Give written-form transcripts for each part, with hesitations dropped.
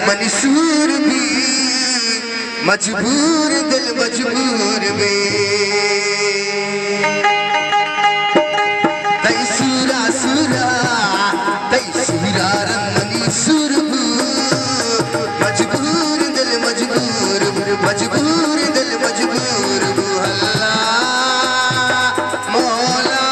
मंसूर भी मजबूर दिल मजबूर में तई सूरा सूरा रंग मंसूर मजबूर दिल मजबूर मजबूर दिल मजबूर अल्लाह मौला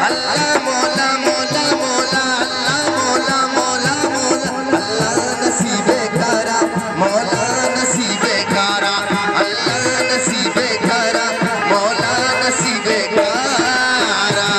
अल्लाह मौला मौला मौला अल्लाह मौला मौला मौला अल्लाह नसीबे कारा मौला नसीबे कारा अल्लाह नसीबे कारा मौला नसीबे कारा।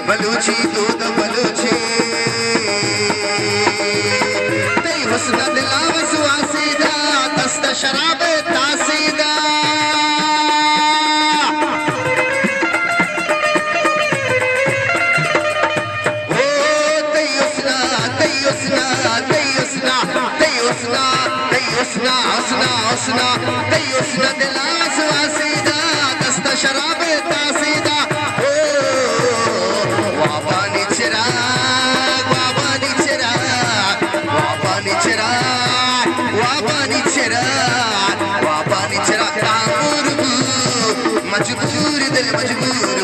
बलूची दूध बलूची तई हुस्न दिलावस वासीदा दस्त शराब तासीदा ओ तई हुस्ना तई हुस्ना तई हुस्ना तई हुस्ना तई हुस्ना हुस्ना हुस्ना तई हुस्न दिलावस वासीदा दस्त शराब तासीदा मजबूर दिल मजबूर